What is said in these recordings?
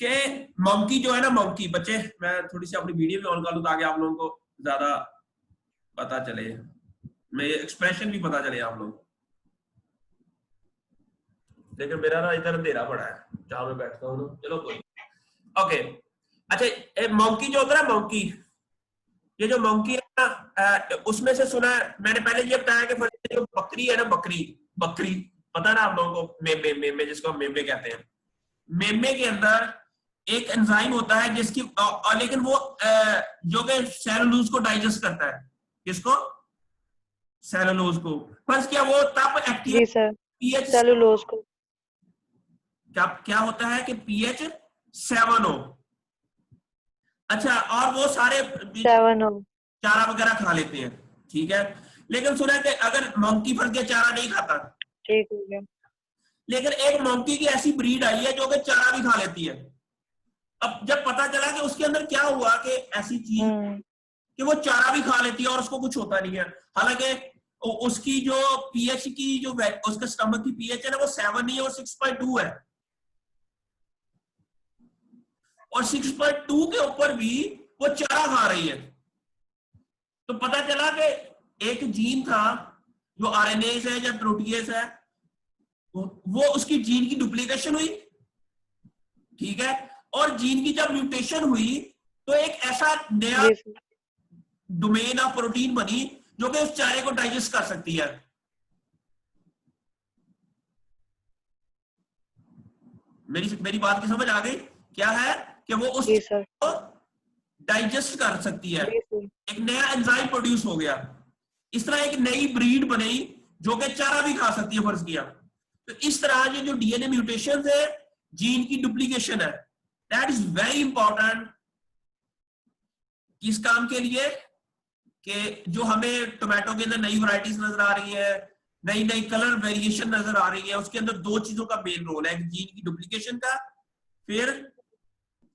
कि मंकी जो है ना, मंकी बच्चे, मैं थोड़ी सी अपनी वीडियो भी ऑन कर लूं ताकि आप लोगों को ज्यादा पता चले, मैं एक्सप्रेशन भी पता चले आप लोग। लेकिन मेरा ना इधर अंधेरा पड़ा है जहां मैं बैठता हूँ ना, चलो कोई। ओके, अच्छा मंकी जो होता है ना, मंकी, ये जो मंकी है ना, उसमें से सुना है मैंने पहले ये बताया कि जो बकरी है ना, बकरी बकरी पता है ना आप लोगों को, मेमे मेमे जिसको मेमे कहते हैं, मेमे के अंदर एक एंजाइम होता है जिसकी लेकिन वो जो कि सेलुलोज को डाइजेस्ट करता है। किसको? सेलुलोज को। फर्स्ट क्या वो तब एक्टिव जी सर, पीएच, सेलुलोज को। क्या क्या होता है कि पीएच 7 हो। अच्छा, और वो सारे 7 हो। चारा वगैरह खा लेते हैं, ठीक है। लेकिन सुना है कि अगर मंकी फर्स्ट के चारा नहीं खाता, ठीक हो गया। लेकिन एक मंकी की ऐसी ब्रीड आई है जो कि चारा भी खा लेती है। अब जब पता चला कि उसके अंदर क्या हुआ कि ऐसी चीज कि वो चारा भी खा लेती है और उसको कुछ होता नहीं है, हालांकि उसकी जो पीएच की जो उसके स्टमक की पीएच है ना वो 7 नहीं है, वो 6.2 है। और 6.2 के ऊपर भी वो चारा खा रही है। तो पता चला कि एक जीन था जो आरएनएस है या प्रोटीएस है, वो उसकी जीन की डुप्लीकेशन हुई, ठीक है। और जीन की जब म्यूटेशन हुई तो एक ऐसा नया डोमेन ऑफ प्रोटीन बनी जो कि उस चारे को डाइजेस्ट कर सकती है। मेरी मेरी बात की समझ आ गई? क्या है कि वो उस को डाइजेस्ट कर सकती है, एक नया एंजाइम प्रोड्यूस हो गया। इस तरह एक नई ब्रीड बनी जो कि चारा भी खा सकती है, फर्ज किया। तो इस तरह ये जो डीएनए म्यूटेशन है, जीन की डुप्लीकेशन है, दैट इज वेरी इंपॉर्टेंट किस काम के लिए, कि जो हमें टोमेटो के अंदर नई वैरायटीज नजर आ रही है, नई नई कलर वेरिएशन नजर आ रही है, उसके अंदर दो चीजों का मेन रोल है, एक जीन की डुप्लीकेशन का, फिर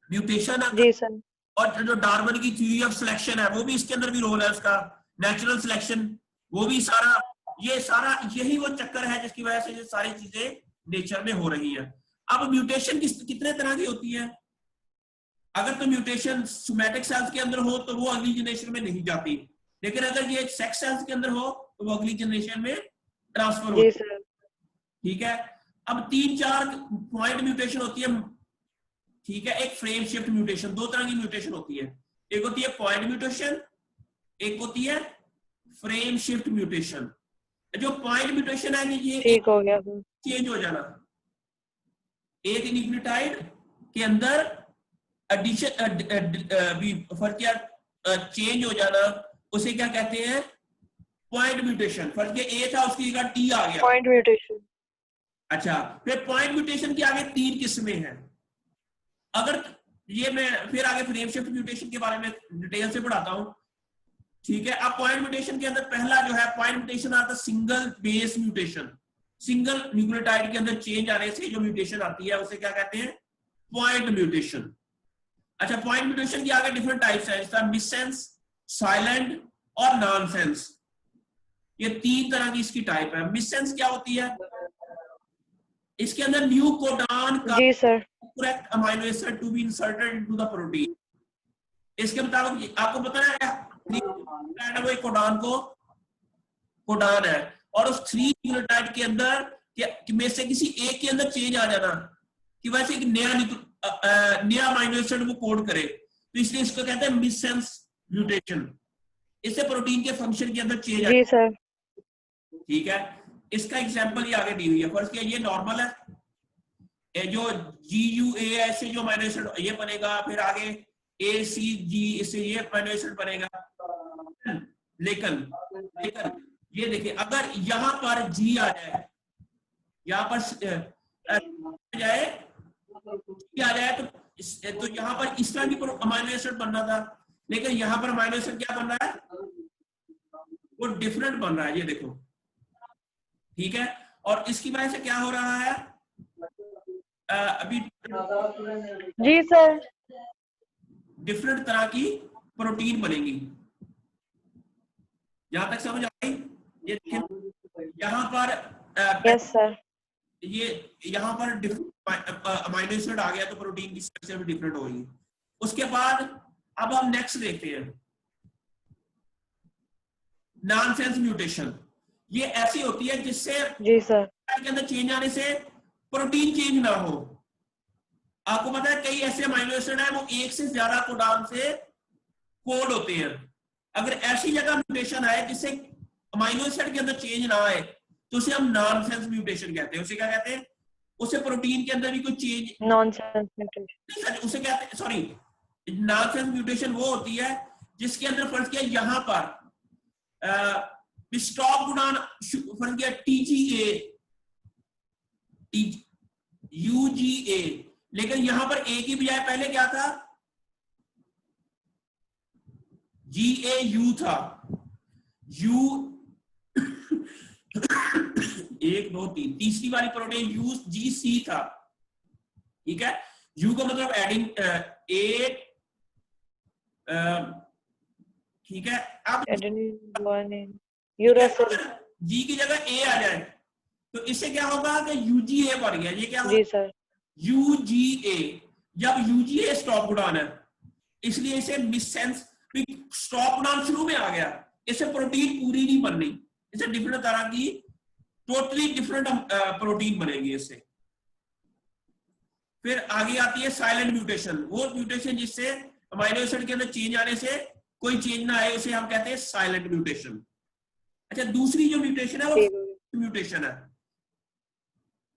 म्यूटेशन, और जो डार्विन की थ्योरी ऑफ सिलेक्शन है वो भी इसके अंदर भी रोल है उसका, नेचुरल सिलेक्शन, वो भी सारा, ये सारा यही वो चक्कर है जिसकी वजह से ये सारी चीजें नेचर में हो रही है। अब म्यूटेशन कितने तरह की होती है? अगर तो म्यूटेशन सोमैटिक सेल्स के अंदर हो तो वो अगली जनरेशन में नहीं जाती, लेकिन अगर ये सेक्स सेल्स के अंदर हो तो वो अगली जनरेशन में ट्रांसफर होती है, ठीक है। अब 3-4 पॉइंट म्यूटेशन होती है, ठीक है। एक फ्रेम शिफ्ट म्यूटेशन, दो तरह की म्यूटेशन होती है, एक होती है पॉइंट म्यूटेशन, एक होती है फ्रेम शिफ्ट म्यूटेशन। जो पॉइंट म्यूटेशन है ये ठीक हो गया, चेंज हो जाना, एक न्यूक्लियोटाइड के अंदर एडिशन फर्क क्या चेंज हो जाना, उसे क्या कहते हैं? Point mutation. फर्क ए था उसकी जगह टी आ गया, पॉइंट म्यूटेशन। अच्छा, फिर पॉइंट म्यूटेशन के आगे 3 किस्में हैं। अगर ये मैं फिर आगे फ्रेम शिफ्ट म्यूटेशन के बारे में डिटेल से पढ़ाता हूं, ठीक है। अब पॉइंट म्यूटेशन के अंदर पहला जो है पॉइंट म्यूटेशन आता है single base mutation, single nucleotide के अंदर चेंज आने से जो म्यूटेशन आती है उसे क्या कहते हैं? Point mutation. अच्छा, पॉइंट म्यूटेशन की आगे डिफरेंट टाइप्स है, जैसा मिससेंस, साइलेंट और नॉनसेंस, ये 3 तरह की इसकी टाइप है। मिससेंस क्या होती है? इसके अंदर न्यू कोडॉन का correct amino acid to be inserted into the protein. इसके मुताबिक आपको पता है वो कोडॉन को कोडॉन है, और उस 3 न्यूक्लियोटाइड के अंदर में से किसी एक के अंदर चेंज आ जाना कि वैसे एक नया अमीनो एसिड वो कोड करे, तो इसलिए इसको कहते हैं मिससेंस म्यूटेशन। इससे प्रोटीन के फंक्शन के अंदर चेंज जी सर, ठीक है। इसका एग्जांपल ये आगे दी हुई है। फर्स्ट क्या ये नॉर्मल है, ये जो GUA से जो अमीनो एसिड ये बनेगा, फिर आगे ACG इससे ये अमीनो एसिड बनेगा। लेकिन ये देखिए, अगर यहां पर G आ जाए, यहां पर जाए आ जाए तो यहां पर इस तरह की अमीनो एसिड बनना था, लेकिन यहां पर अमीनो एसिड क्या बन रहा है? वो डिफरेंट बन रहा है, ये देखो, ठीक है। और इसकी वजह से क्या हो रहा है? अभी जी सर, डिफरेंट तरह की प्रोटीन बनेगी, यहां तक समझ आ गई? ये देखिए, यहां पर यस सर, ये यहाँ पर अमाइनो एसिड आ गया तो प्रोटीन की स्ट्रक्चर भी डिफरेंट होगी। उसके बाद अब हम नेक्स्ट देखते हैं नॉनसेंस म्यूटेशन। ये ऐसी होती है जिससे जी सर। के अंदर चेंज आने से प्रोटीन चेंज ना हो। आपको पता है कई ऐसे अमाइनो एसिड है वो एक से ज्यादा कोडान से कोड होते हैं। अगर ऐसी जगह म्यूटेशन आए जिससे अमाइनो एसिड के अंदर चेंज ना आए तो उसे हम नॉनसेंस म्यूटेशन कहते हैं। उसे क्या कहते हैं? उसे प्रोटीन के अंदर भी कोई चेंज नॉनसेंस म्यूटेशन। उसे कहते हैं, सॉरी, नॉनसेंस म्यूटेशन वो होती है जिसके अंदर फर्ज किया यहां पर स्टॉप गुणान फर्ज किया TGA UGA, लेकिन यहां पर ए की बजाय पहले क्या था? GAU था। U 1 2 3 तीसरी वाली प्रोटीन UGC था। ठीक है, U का मतलब एडिंग 8, ठीक है। अब यूरासिल। G की जगह A आ जाए तो इससे क्या होगा कि UGA बन गया। ये क्या होगा? जी सर। UGA। जब UGA स्टॉप गुणान है इसलिए इसे मिससेंस, स्टॉप गुणान शुरू में आ गया, इससे प्रोटीन पूरी नहीं बननी, इससे डिफरेंट तरह की टोटली डिफरेंट प्रोटीन बनेगी इससे। फिर आगे आती है साइलेंट म्यूटेशन। वो म्यूटेशन जिससे अमाइनो एसिड के अंदर चेंज आने से कोई चेंज ना आए उसे हम कहते हैं साइलेंट म्यूटेशन। अच्छा, दूसरी जो म्यूटेशन है वो म्यूटेशन है।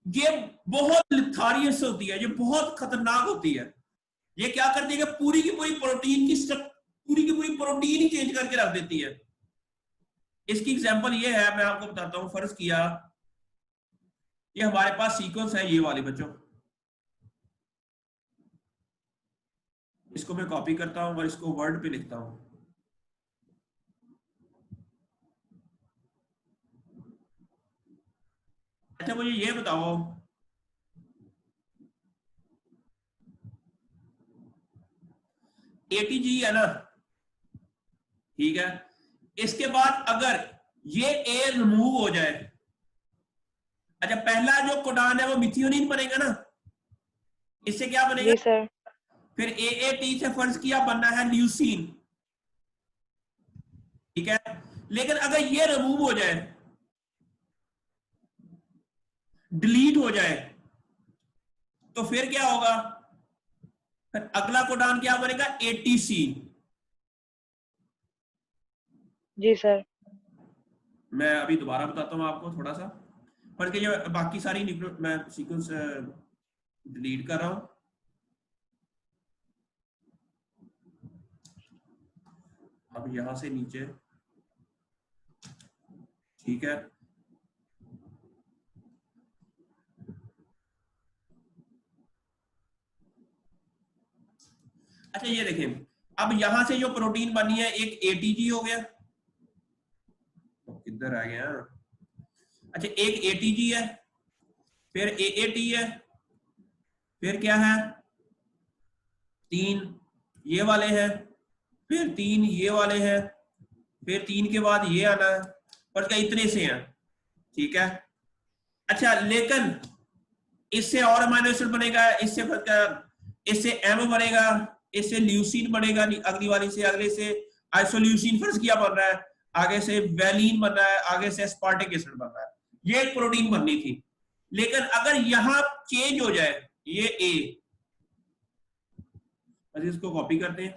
ये बहुत लिथारियस होती है, ये बहुत खतरनाक होती है। ये क्या करती है कि पूरी की पूरी प्रोटीन ही चेंज करके रख देती है। इसकी एग्जांपल ये है, मैं आपको बताता हूं। फर्ज किया ये हमारे पास सीक्वेंस है ये वाले बच्चों, इसको मैं कॉपी करता हूं और इसको वर्ड पे लिखता हूं। अच्छा, मुझे ये बताओ ATG है ना, ठीक है। इसके बाद अगर ये A रिमूव हो जाए, अच्छा पहला जो कोडान है वो मिथियोनिन बनेगा ना, इससे क्या बनेगा? जी सर। फिर AAT से फर्ज किया बनना है ल्यूसीन, ठीक है। लेकिन अगर ये रिमूव हो जाए, डिलीट हो जाए, तो फिर क्या होगा? फिर अगला कोडान क्या बनेगा? ATC। जी सर। मैं अभी दोबारा बताता हूं आपको थोड़ा सा, पर ये बाकी सारी मैं सीक्वेंस डिलीट कर रहा हूं। अब यहां से नीचे, ठीक है। अच्छा ये देखिए, अब यहां से जो प्रोटीन बनी है, एक ATG हो गया, तो किधर आ गया? अच्छा, एक ATG है, फिर AAT है, फिर क्या है? 3 ये वाले हैं, फिर 3 ये वाले हैं, फिर 3 के बाद ये आना है, पर क्या इतने से हैं, ठीक है। अच्छा, लेकिन इससे और अमीनो एसिड बनेगा, इससे M बनेगा, इससे ल्यूसीन बनेगा, अगली वाली से, अगले से आइसोल्यूसिन फर्ज किया बन रहा है, आगे से वैलिन बन रहा है, आगे से एस्पार्टिक एसिड बन रहा है। ये एक प्रोटीन बननी थी। लेकिन अगर यहां चेंज हो जाए, ये A, इसको कॉपी करते हैं,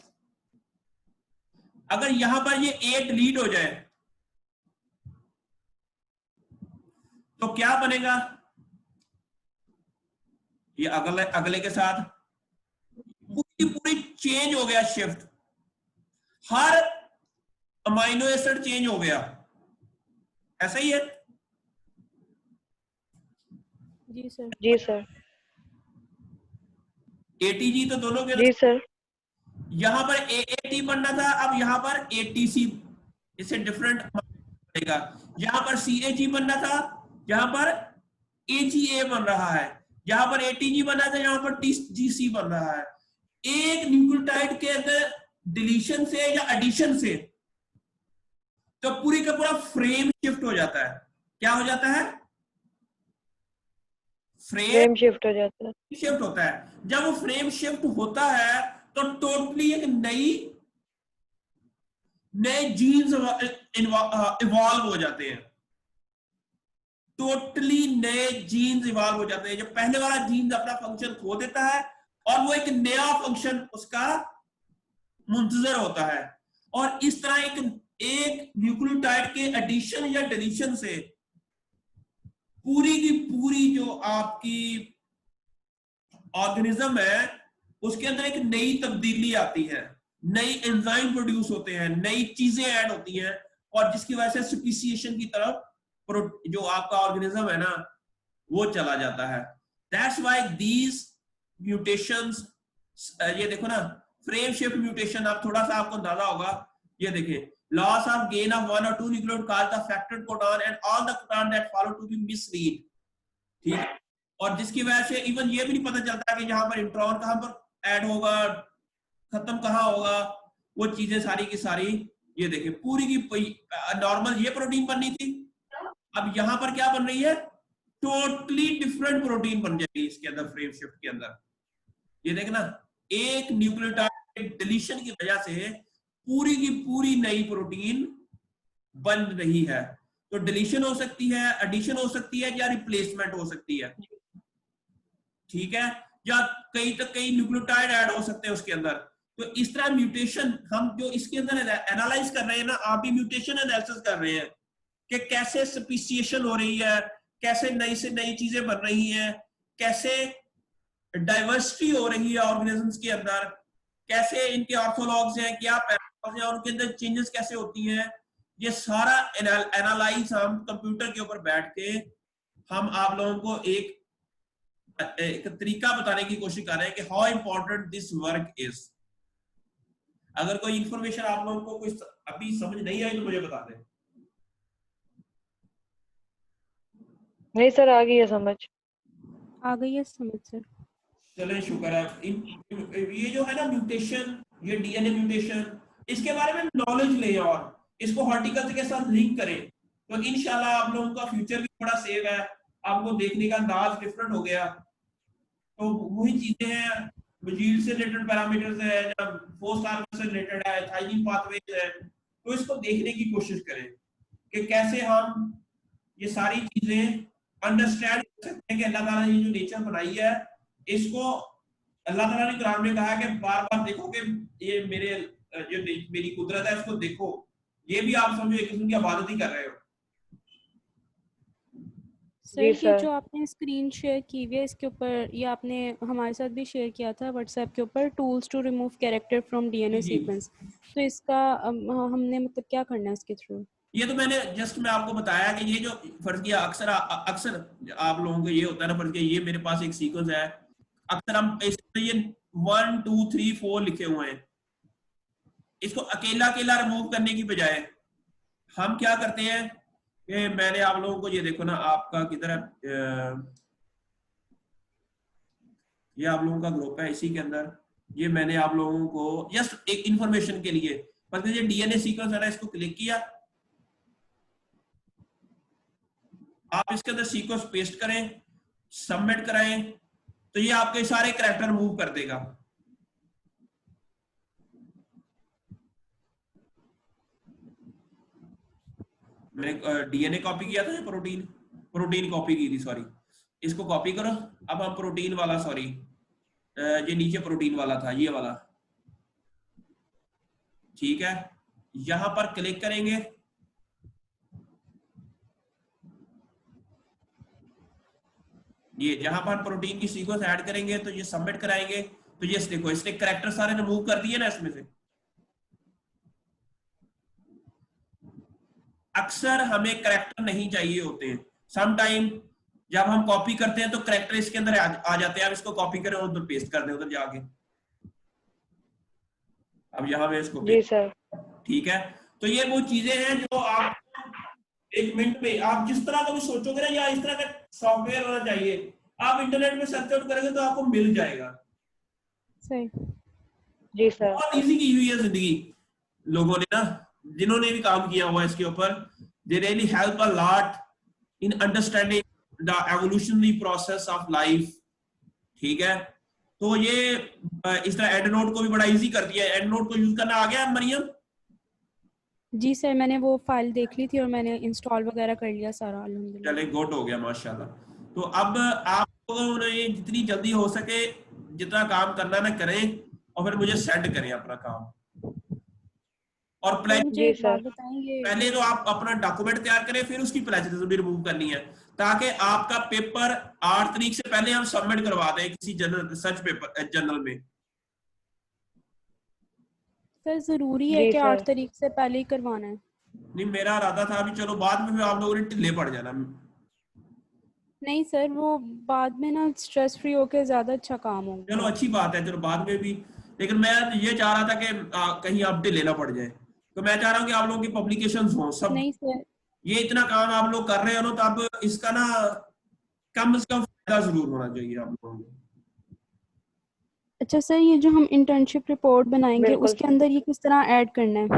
अगर यहां पर ये A डिलीट हो जाए तो क्या बनेगा? ये अगले के साथ पूरी चेंज हो गया, शिफ्ट, हर अमाइनो एसिड चेंज हो गया। ऐसा ही है? जी सर। जी सर। ATG तो दोनों के, जी सर। यहां पर AAT बनना था, अब यहां पर ATC, इससे डिफरेंट बनेगा। यहां पर CAG बनना था, यहां पर AGA बन रहा है। यहां पर ATG बना था, यहां पर TGC बन रहा है। एक न्यूक्लियोटाइड के अंदर डिलीशन से या एडिशन से तो पूरी का पूरा फ्रेम शिफ्ट हो जाता है। क्या हो जाता है? फ्रेम शिफ्ट हो जाता है। शिफ्ट होता है। जब वो फ्रेम शिफ्ट होता है तो टोटली एक नए जीन्स इवॉल्व हो जाते हैं, टोटली नए जीन्स इवॉल्व हो जाते हैं। जब पहले वाला जीन्स अपना फंक्शन खो देता है और वो एक नया फंक्शन उसका मुंतजर होता है। और इस तरह एक न्यूक्लियोटाइड के एडिशन या डिलीशन से पूरी की पूरी जो आपकी ऑर्गेनिज्म है उसके अंदर एक नई तब्दीली आती है, नई एंजाइम प्रोड्यूस होते हैं, नई चीजें ऐड होती हैं, और जिसकी वजह से स्पीसीएशन की तरफ जो आपका ऑर्गेनिज्म है ना वो चला जाता है। दैट्स व्हाई दीज म्यूटेशंस, ये देखो ना फ्रेम शिफ्ट म्यूटेशन, आप थोड़ा सा आपको अंदाजा होगा, ये देखिए loss of gain of 1 or 2 nucleotide cause the affected codon and all the codon that follow to be misread, ठीक है। और जिसकी वजह से इवन ये भी नहीं पता चलता कि यहाँ पर इंट्रॉन कहाँ पर ऐड होगा, खत्म कहाँ होगा, वो चीजें सारी की सारी, ये देखिए पूरी की नॉर्मल ये प्रोटीन बननी थी, अब यहाँ पर क्या बन रही है, टोटली डिफरेंट प्रोटीन बन जाएगी इसके अंदर फ्रेम शिफ्ट के अंदर। ये देखना एक न्यूक्लियोटाइड डिलीशन की वजह से पूरी की पूरी नई प्रोटीन बन रही है। तो डिलीशन हो सकती है, एडिशन हो सकती है, या रिप्लेसमेंट हो सकती है, ठीक है, या कई न्यूक्लियोटाइड ऐड हो सकते हैं उसके अंदर। तो इस तरह म्यूटेशन हम जो इसके अंदर एनालाइज कर रहे हैं ना, आप भी म्यूटेशन एनालिसिस कर रहे हैं कि कैसे स्पीसीएशन हो रही है, कैसे नई से नई चीजें बन रही हैं, कैसे डाइवर्सिटी हो रही है ऑर्गेनिजम्स के अंदर, कैसे इनके ऑर्थोलॉग्स हैं, क्या पैरालॉग्स हैं, और उनके अंदर चेंजेस कैसे होती हैं। ये सारा एनालाइज हम कंप्यूटर के ऊपर बैठ के हम आप लोगों को एक तरीका बताने की कोशिश कर रहे हैं कि how important this work is. अगर कोई इंफॉर्मेशन आप लोगों को कुछ अभी समझ नहीं आई तो मुझे बता दें। नहीं सर, आ गई है समझ। आ गई है समझ सर। चले शुक्र है। ये जो है ना म्यूटेशन, ये डीएनए म्यूटेशन, इसके बारे में नॉलेज लें और इसको हॉर्टिकल्चर के साथ लिंक करें, तो इंशाल्लाह आप लोगों का फ्यूचर भी बड़ा सेव है, आपको देखने का अंदाज डिफरेंट हो गया। तो वही चीजें हैं, यील्ड से रिलेटेड पैरामीटर्स है, या फोर्स हार्मोन से रिलेटेड है, थाइमिन पाथवेज है, तो इसको देखने की कोशिश करें कि कैसे हम ये सारी चीजें अंडरस्टैंड कर सकते हैं कि अल्लाह ताला ने जो नेचर बनाई है, इसको अल्लाह ताला ने कुरान में कहा है कि बार-बार देखो कि ये मेरी कुदरत है, इसको देखो। ये भी आप समझो एक किस्म की इबादत ही कर रहे हो। सर ये जो आपने स्क्रीन शेयर की हुई है इसके ऊपर, ये आपने हमारे साथ भी शेयर किया था व्हाट्सएप के ऊपर, tools to remove character from DNA sequence, तो इसका हमने मतलब क्या करना है इसके थ्रू? ये तो मैंने जस्ट मैं आपको बताया कि ये जो फर्ज किया अक्सर आप लोगों को ये होता है ना, फर्ज किया ये मेरे पास एक सीक्वेंस है, अक्सर हम इसमें ये 1 2 3 4 लिखे हुए हैं, इसको अकेला अकेला रिमूव करने की बजाय हम क्या करते हैं कि मैंने आप लोगों को ये देखो ना, आपका किधर है, ये आप लोगों का ग्रुप है, इसी के अंदर ये मैंने आप लोगों को जस्ट एक इंफॉर्मेशन के लिए, पर ये डीएनए सीक्वेंस है ना, इसको क्लिक किया, आप इसके अंदर सीक्वेंस पेस्ट करें, सबमिट कराएं, तो ये आपके सारे कैरेक्टर मूव कर देगा। मैंने डीएनए कॉपी किया था या प्रोटीन कॉपी की थी, सॉरी, इसको कॉपी करो। अब हम प्रोटीन वाला, सॉरी ये नीचे प्रोटीन वाला था, ये वाला, ठीक है, यहां पर क्लिक करेंगे, ये जहां पर प्रोटीन की सीक्वेंस ऐड करेंगे तो ये सबमिट कराएंगे, तो ये देखो इसने कैरेक्टर सारे रिमूव कर दिए ना इसमें से। अक्सर हमें कैरेक्टर नहीं चाहिए होते हैं, सम टाइम जब हम कॉपी करते हैं तो कैरेक्टर इसके अंदर आ जाते हैं, आप इसको कॉपी करें और उधर पेस्ट कर दें उधर जाके। अब यहाँ पे इसको जी सर, ठीक है। तो ये वो चीजें हैं जो आप एक मिनट में आप जिस तरह का भी सोचोगे ना, या इस तरह का सॉफ्टवेयर होना चाहिए, आप इंटरनेट में सर्च आउट करेंगे तो आपको मिल जाएगा। सही। जी सर, बहुत इजी की हुई है जिंदगी लोगों ने ना, जिन्होंने भी काम किया हुआ इसके ऊपर, they really help a lot in understanding the evolutionary process of life, ठीक है। तो ये इस तरह एंड नोट को भी बड़ा इजी कर दिया है। एंड नोट को यूज करना आ गया मरियम? जी सर, मैंने वो फाइल देख ली थी और मैंने इंस्टॉल वगैरह कर लिया सारा, अल्हम्दुलिल्लाह। चले गुड हो गया माशाल्लाह। तो अब आप लोगों ने जितनी जल्दी हो सके जितना काम करना ना करें और फिर मुझे सेंड करें अपना काम। और सर प्लेज मुझे जी एक बात सर। बताएंगे, पहले तो आप अपना डॉक्यूमेंट तैयार करें, फिर उसकी प्लेजरिज्म भी रिमूव करनी है, ताकि आपका पेपर 8 तारीख से पहले हम सबमिट करवा दें किसी जर्नल रिसर्च पेपर जर्नल में। सर जरूरी है जी कि सर। 8 तारीख से पहले ही करवाना है? नहीं, मेरा इरादा था अभी, चलो बाद में भी आप लोगों ने ढिले पड़ जाना। नहीं सर, वो बाद में ना स्ट्रेस फ्री होके ज्यादा अच्छा काम चलो होगा। अच्छी बात है, चलो बाद में भी, लेकिन मैं ये चाह रहा था कि कहीं आप ढिले ना पड़ जाए। तो मैं चाह रहा हूँ कि आप लोगों की पब्लिकेशंस हों सब। नहीं सर, ये इतना काम आप लोग कर रहे हो ना, तो अब इसका ना कम से कम फायदा जरूर होना चाहिए आप लोगों को। अच्छा सर, ये जो हम इंटर्नशिप रिपोर्ट बनाएंगे बिल्कुल उसके सर। अंदर ये किस तरह ऐड करना है?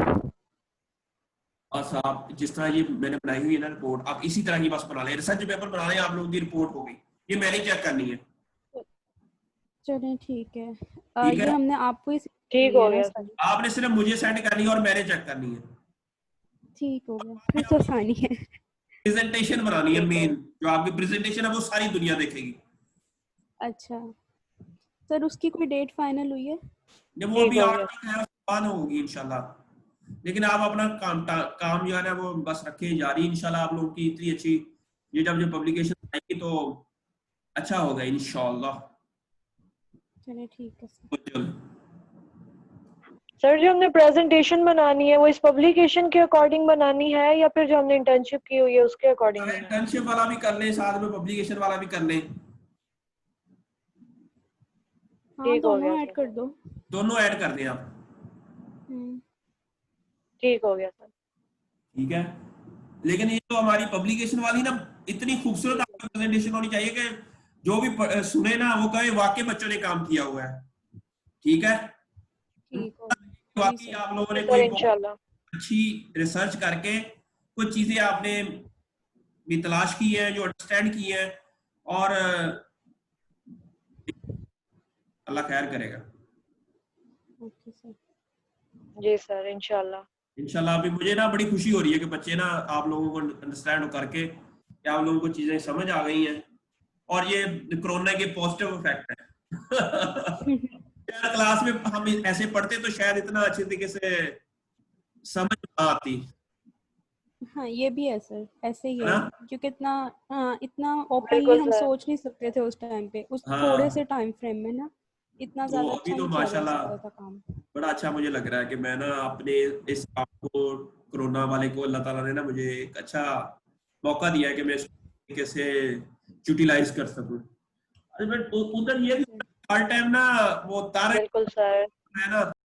बस आप जिस तरह ये मैंने बनाई हुई है ना रिपोर्ट, आप इसी तरह की बस बना लें। रिसर्च पेपर बना लें, आप लोगों की रिपोर्ट हो गई। ये मैंने चेक करनी है, चलें ठीक है। ठीक ये है। हमने आपको ही ठीक करनी हो है ना गया सर। सारी? आपने सिर्फ मुझे सेंड करनी है और मैंने चेक करनी है। ठीक हो गया, फिर तो आसानी है। प्रेजेंटेशन बनानी है ठीक है। मेन, जो आपकी प्रेजेंटेशन है वो सारी दुनिया देखेगी। अच्छा सर, उसकी कोई डेट फाइनल हुई है? जब वो ठीक अभी हो आठ गया। तक है उसके बाद होगी इंशाल्लाह। लेकिन आप अपना काम जो है ना वो बस रखे जारी, इंशाल्लाह आप लोगों की इतनी अच्छी ये जब जो पब्लिकेशन आएगी तो अच्छा होगा इंशाल्लाह। चलिए ठीक है सर। चलो सर जो हमने प्रेजेंटेशन बनानी है वो इस पब्लिकेशन के अकॉर्डिंग बनानी है या फिर जो हमने इंटर्नशिप की हुई है उसके अकॉर्डिंग बनानी है? इंटर्नशिप वाला भी कर लें, साथ में पब्लिकेशन वाला भी कर लें, हाँ, ठीक हो दोनों गया ऐड सर। कर दो। दोनों ऐड कर दें आप, हम्म, ठीक हो गया सर। ठीक है। लेकिन ये तो हमारी पब्लिकेशन वाली ना इतनी खूबसूरत आपकी प्रेजेंटेशन होनी चाहिए कि जो भी सुने ना वो कहे वाकई बच्चों ने काम किया हुआ है, ठीक है। ठीक हो गया जी वाकई सर। आप लोगों ने सर कोई बहुत इंशाल्लाह। अच्छी रिसर्च करके कुछ चीजें आपने भी तलाश की है, जो अंडरस्टैंड की है, और अल्लाह खैर करेगा ओके सर। जी सर इंशाल्लाह। इंशाल्लाह। अभी मुझे ना बड़ी खुशी हो रही है कि बच्चे ना आप लोगों को अंडरस्टैंड करके कि आप लोगों को चीजें समझ आ गई हैं, और ये कोरोना के पॉजिटिव इफेक्ट है। यार क्लास में हम ऐसे पढ़ते तो शायद इतना अच्छे तरीके से समझ ना आती, हाँ ये भी है सर, ऐसे ही है है। ना। क्योंकि इतना ओपनली बिल्कुल हम सर। सोच नहीं सकते थे उस टाइम पे, उस थोड़े से हाँ, टाइम फ्रेम में ना इतना तो ज्यादा अभी अच्छा तो नहीं किया जा माशाल्लाह सकता था काम। बड़ा अच्छा मुझे लग रहा है कि मैं ना अपने इस काम को, कोरोना वाले को, अल्लाह ताला ने ना मुझे एक अच्छा मौका दिया है कि मैं इसको तरीके से यूटिलाइज कर सकूं। अरे बट उधर ये भी हर टाइम ना वो तारे बिल्कुल सर। है ना,